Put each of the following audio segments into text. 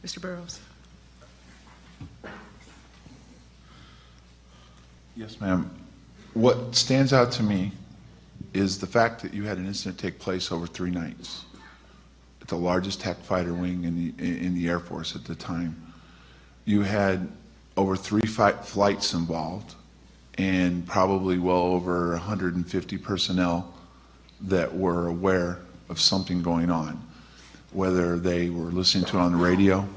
Mr. Burroughs. Yes, ma'am. What stands out to me is the fact that you had an incident take place over 3 nights at the largest TAC fighter wing in the Air Force at the time. You had over 3 flights involved and probably well over 150 personnel that were aware of something going on, whether they were listening to it on the radio,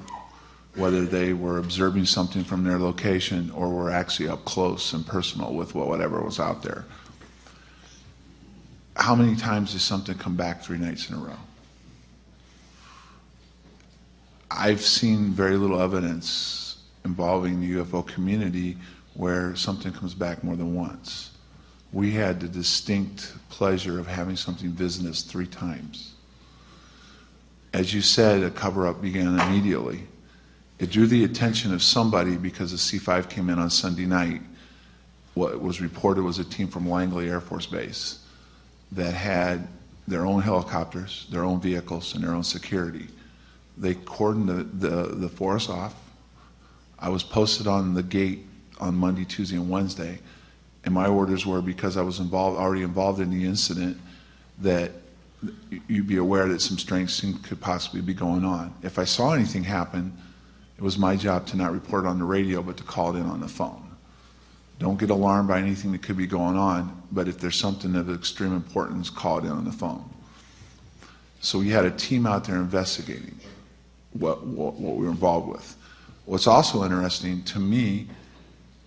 whether they were observing something from their location, or were actually up close and personal with whatever was out there. How many times does something come back 3 nights in a row? I've seen very little evidence involving the UFO community where something comes back more than once. We had the distinct pleasure of having something visit us 3 times. As you said, a cover-up began immediately. It drew the attention of somebody because the C-5 came in on Sunday night. What was reported was a team from Langley Air Force Base that had their own helicopters, their own vehicles, and their own security. They cordoned the force off. I was posted on the gate on Monday, Tuesday, and Wednesday, and my orders were, because I was already involved in the incident, that you'd be aware that some strange things could possibly be going on. If I saw anything happen, it was my job to not report it on the radio, but to call it in on the phone. Don't get alarmed by anything that could be going on, but if there's something of extreme importance, call it in on the phone. So we had a team out there investigating what we were involved with. What's also interesting to me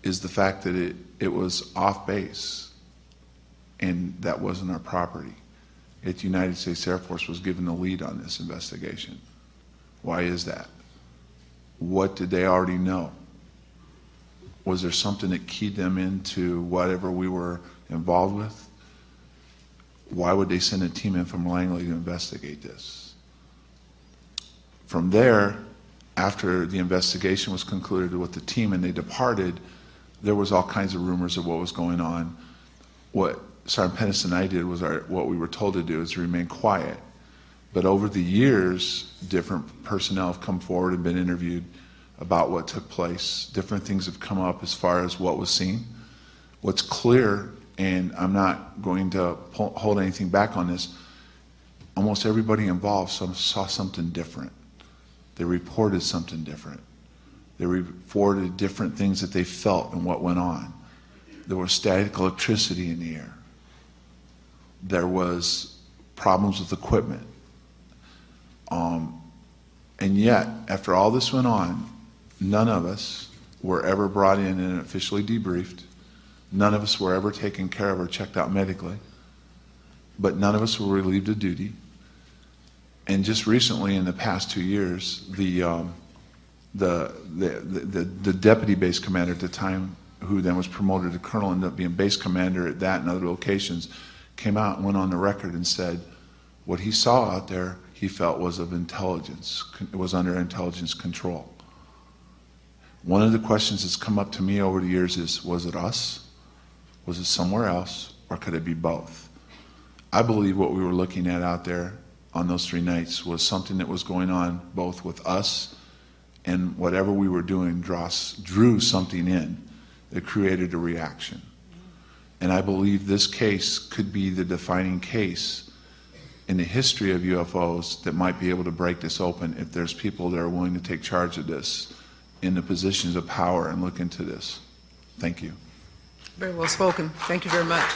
is the fact that it was off base, and that wasn't our property. The United States Air Force was given the lead on this investigation. Why is that? What did they already know? Was there something that keyed them into whatever we were involved with? Why would they send a team in from Langley to investigate this? From there, after the investigation was concluded with the team and they departed, there was all kinds of rumors of what was going on. What Sergeant Pettis and I did was what we were told to do, is to remain quiet. But over the years, different personnel have come forward and been interviewed about what took place. Different things have come up as far as what was seen. What's clear, and I'm not going to hold anything back on this, almost everybody involved saw something different. They reported something different. They reported different things that they felt and what went on. There was static electricity in the air. There was problems with equipment. And yet, after all this went on, none of us were ever brought in and officially debriefed. None of us were ever taken care of or checked out medically. But none of us were relieved of duty. And just recently, in the past 2 years, the deputy base commander at the time, who then was promoted to colonel, ended up being base commander at that and other locations, came out and went on the record and said what he saw out there he felt was of intelligence. It was under intelligence control. One of the questions that's come up to me over the years is, was it us? Was it somewhere else? Or could it be both? I believe what we were looking at out there on those 3 nights was something that was going on both with us, and whatever we were doing drew something in that created a reaction. And I believe this case could be the defining case in the history of UFOs that might be able to break this open if there's people that are willing to take charge of this in the positions of power and look into this. Thank you. Very well spoken. Thank you very much.